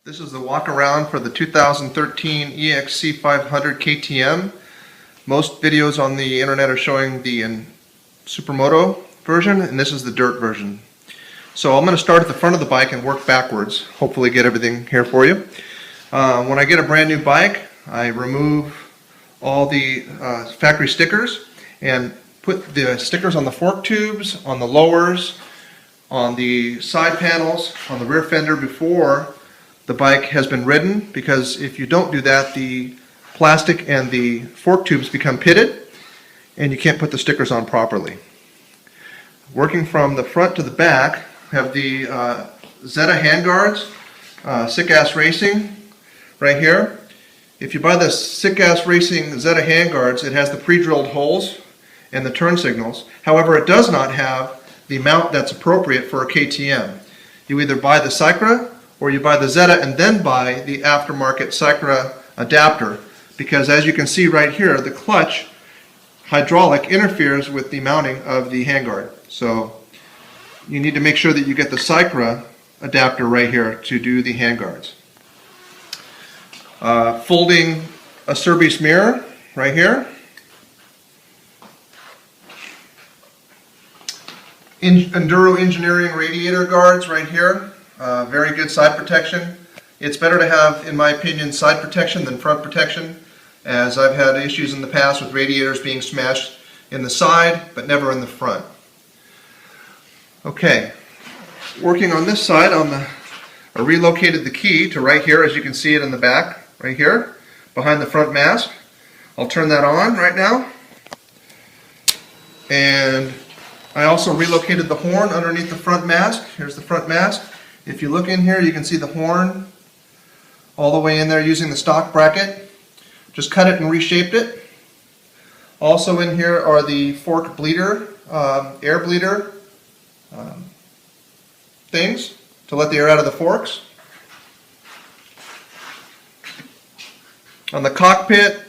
This is the walk around for the 2013 EXC500 KTM. Most videos on the internet are showing the Moto version, and this is the dirt version. So I'm going to start at the front of the bike and work backwards, hopefully get everything here for you. When I get a brand new bike, I remove all the factory stickers and put the stickers on the fork tubes, on the lowers, on the side panels, on the rear fender before the bike has been ridden, because if you don't do that, the plastic and the fork tubes become pitted and you can't put the stickers on properly. Working from the front to the back, have the Zeta handguards, Sick Ass Racing right here. If you buy the Sick Ass Racing Zeta handguards, it has the pre-drilled holes and the turn signals. However, it does not have the mount that's appropriate for a KTM. You either buy the Cycra or you buy the Zeta and then buy the aftermarket Cycra adapter, because as you can see right here, the clutch hydraulic interferes with the mounting of the handguard. So you need to make sure that you get the Cycra adapter right here to do the handguards. Folding a service mirror right here. Enduro Engineering radiator guards right here. Very good side protection. It's better to have, in my opinion, side protection than front protection, as I've had issues in the past with radiators being smashed in the side but never in the front. Okay, working on this side, I relocated the key to right here, as you can see it in the back, right here, behind the front mast. I'll turn that on right now. And I also relocated the horn underneath the front mast. Here's the front mast. If you look in here, you can see the horn all the way in there using the stock bracket. Just cut it and reshaped it. Also in here are the fork bleeder, air bleeder things to let the air out of the forks. On the cockpit,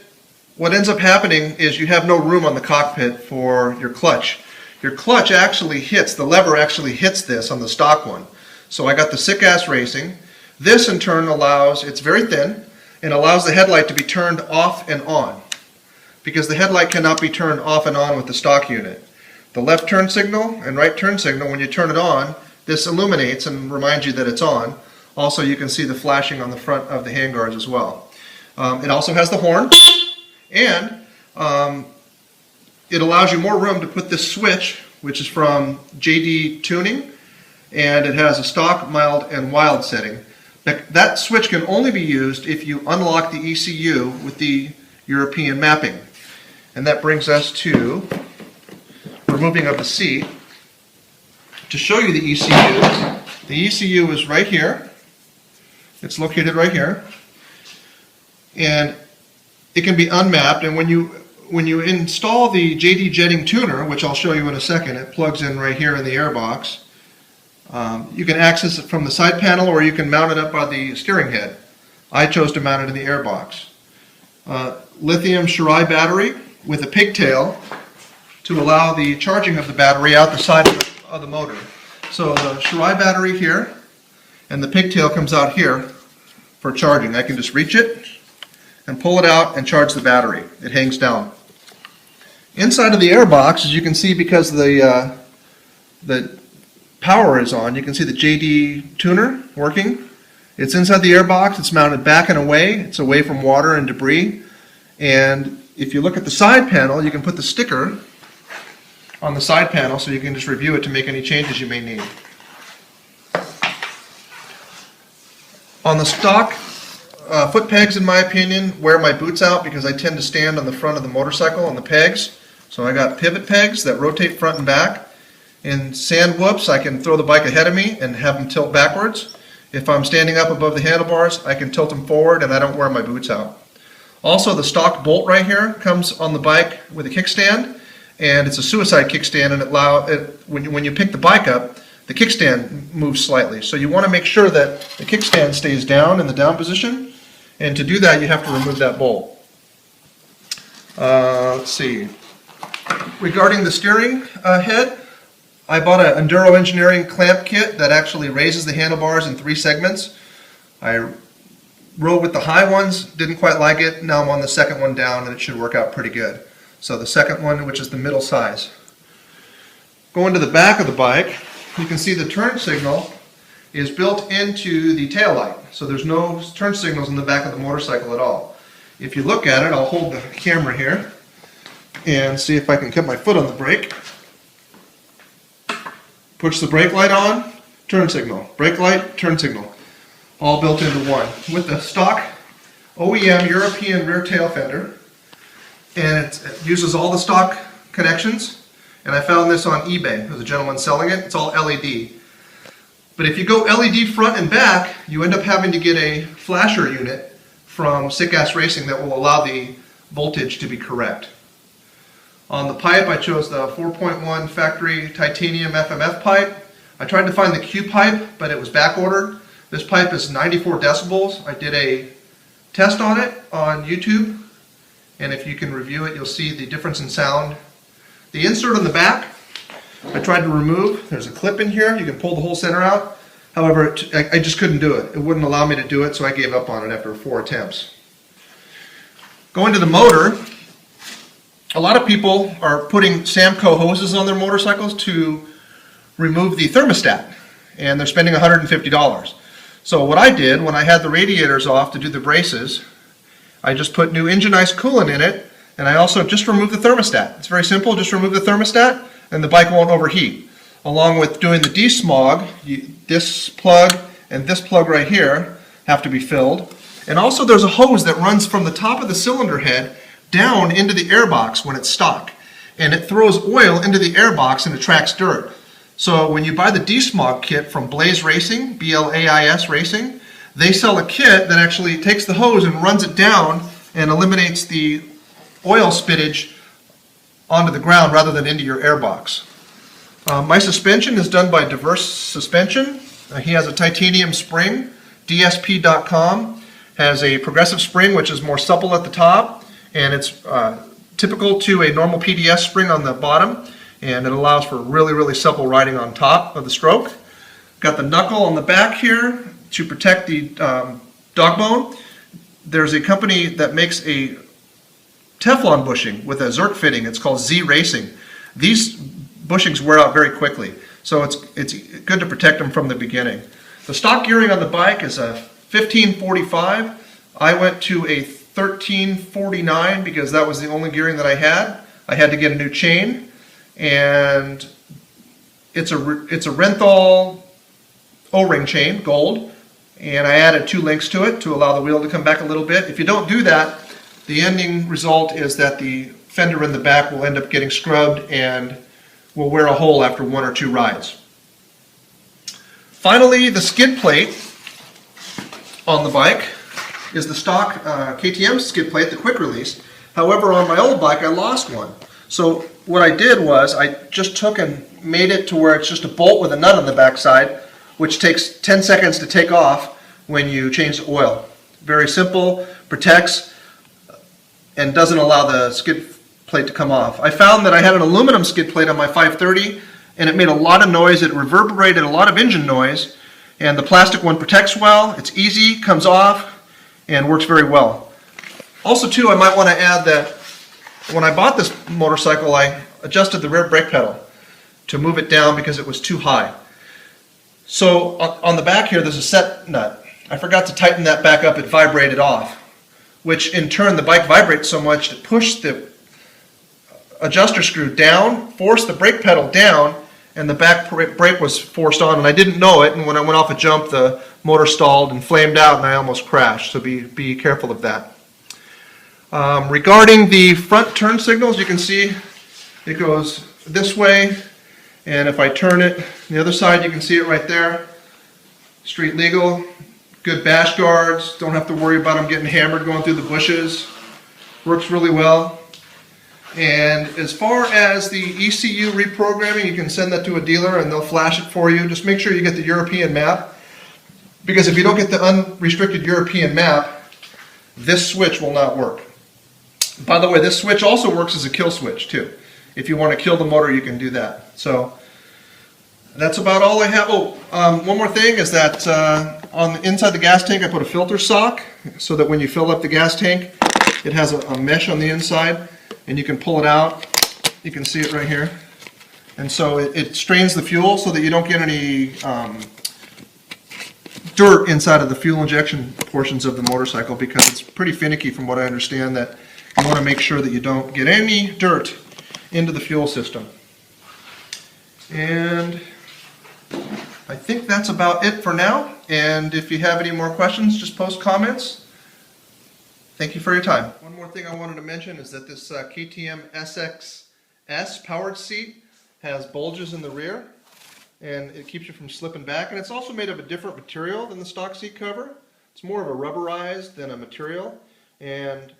what ends up happening is you have no room on the cockpit for your clutch. Your clutch actually hits, the lever actually hits this on the stock one. So I got the Sick Ass Racing. This in turn allows, it's very thin, and allows the headlight to be turned off and on, because the headlight cannot be turned off and on with the stock unit. The left turn signal and right turn signal, when you turn it on, this illuminates and reminds you that it's on. Also, you can see the flashing on the front of the handguards as well. It also has the horn, and it allows you more room to put this switch, which is from JD Tuning, and it has a stock, mild, and wild setting. That switch can only be used if you unlock the ECU with the European mapping. And that brings us to removing of the seat. To show you the ECU is right here. It's located right here. And it can be unmapped, and when you install the JD Jetting tuner, which I'll show you in a second, it plugs in right here in the airbox. You can access it from the side panel, or you can mount it up by the steering head. I chose to mount it in the airbox. Lithium Shirai battery with a pigtail to allow the charging of the battery out the side of the motor. So the Shirai battery here, and the pigtail comes out here for charging. I can just reach it and pull it out and charge the battery. It hangs down. Inside of the airbox, as you can see, because the power is on, you can see the JD tuner working. It's inside the airbox. It's mounted back and away. It's away from water and debris. And if you look at the side panel, you can put the sticker on the side panel so you can just review it to make any changes you may need. On the stock foot pegs, in my opinion, wear my boots out, because I tend to stand on the front of the motorcycle on the pegs. So I got pivot pegs that rotate front and back. In sand whoops, I can throw the bike ahead of me and have them tilt backwards. If I'm standing up above the handlebars, I can tilt them forward, and I don't wear my boots out. Also, the stock bolt right here comes on the bike with a kickstand, and it's a suicide kickstand, and when you pick the bike up, the kickstand moves slightly. So you want to make sure that the kickstand stays down in the down position, and to do that you have to remove that bolt. Let's see. Regarding the steering head, I bought an Enduro Engineering clamp kit that actually raises the handlebars in 3 segments. I rode with the high ones, didn't quite like it. Now I'm on the second one down and it should work out pretty good. So the second one, which is the middle size. Going to the back of the bike, you can see the turn signal is built into the tail light. So there's no turn signals in the back of the motorcycle at all. If you look at it, I'll hold the camera here and see if I can get my foot on the brake. Push the brake light on, turn signal. Brake light, turn signal. All built into one. With the stock OEM European rear tail fender, and it uses all the stock connections, and I found this on eBay. There's a gentleman selling it. It's all LED. But if you go LED front and back, you end up having to get a flasher unit from Sick Ass Racing that will allow the voltage to be correct. On the pipe, I chose the 4.1 factory titanium FMF pipe. I tried to find the Q pipe, but it was back ordered. This pipe is 94 decibels. I did a test on it on YouTube, and if you can review it, you'll see the difference in sound. The insert on the back, I tried to remove. There's a clip in here. You can pull the whole center out. However, I just couldn't do it. It wouldn't allow me to do it, so I gave up on it after 4 attempts. Going to the motor, a lot of people are putting Samco hoses on their motorcycles to remove the thermostat, and they're spending $150. So what I did when I had the radiators off to do the braces, I just put new engine ice coolant in it, and I also just removed the thermostat. It's very simple, just remove the thermostat and the bike won't overheat. Along with doing the desmog, this plug and this plug right here have to be filled. And also there's a hose that runs from the top of the cylinder head down into the airbox when it's stock. And it throws oil into the airbox and attracts dirt. So when you buy the desmog kit from Blaze Racing, B-L-A-I-S Racing, they sell a kit that actually takes the hose and runs it down and eliminates the oil spittage onto the ground rather than into your airbox. My suspension is done by Diverse Suspension. He has a titanium spring. DSP.com has a progressive spring which is more supple at the top, and it's typical to a normal PDS spring on the bottom, and it allows for really, really supple riding on top of the stroke. Got the knuckle on the back here to protect the dog bone. There's a company that makes a Teflon bushing with a Zerk fitting. It's called Z Racing. These bushings wear out very quickly, so it's good to protect them from the beginning. The stock gearing on the bike is a 1545. I went to a 1349 because that was the only gearing that I had. I had to get a new chain, and it's a Renthal O-ring chain, gold, and I added 2 links to it to allow the wheel to come back a little bit. If you don't do that, the ending result is that the fender in the back will end up getting scrubbed and will wear a hole after 1 or 2 rides. Finally, the skid plate on the bike is the stock KTM skid plate, the quick release. However, on my old bike, I lost one. So what I did was I just took and made it to where it's just a bolt with a nut on the back side, which takes 10 seconds to take off when you change the oil. Very simple, protects, and doesn't allow the skid plate to come off. I found that I had an aluminum skid plate on my 530, and it made a lot of noise. It reverberated a lot of engine noise, and the plastic one protects well. It's easy, comes off, and works very well. Also too, I might want to add that when I bought this motorcycle, I adjusted the rear brake pedal to move it down because it was too high. So on the back here, there's a set nut. I forgot to tighten that back up. It vibrated off, which in turn the bike vibrates so much to push the adjuster screw down, force the brake pedal down, and the back brake was forced on, and I didn't know it, and when I went off a jump, the motor stalled and flamed out, and I almost crashed, so be careful of that. Regarding the front turn signals, you can see it goes this way, and if I turn it the other side, you can see it right there. Street legal, good bash guards, don't have to worry about them getting hammered going through the bushes. Works really well. And as far as the ECU reprogramming, you can send that to a dealer and they'll flash it for you. Just make sure you get the European map, because if you don't get the unrestricted European map, this switch will not work. By the way, this switch also works as a kill switch too. If you want to kill the motor, you can do that. So That's about all I have. Oh, one more thing is that on the inside the gas tank I put a filter sock so that when you fill up the gas tank it has a mesh on the inside and you can pull it out. You can see it right here. And so it strains the fuel so that you don't get any dirt inside of the fuel injection portions of the motorcycle, because it's pretty finicky from what I understand, that you want to make sure that you don't get any dirt into the fuel system. And I think that's about it for now. And if you have any more questions, just post comments. Thank you for your time. One more thing I wanted to mention is that this KTM SXS powered seat has bulges in the rear, and it keeps you from slipping back. And it's also made of a different material than the stock seat cover. It's more of a rubberized than a material. And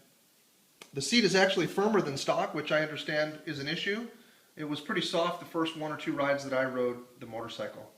the seat is actually firmer than stock, which I understand is an issue. It was pretty soft the first 1 or 2 rides that I rode the motorcycle.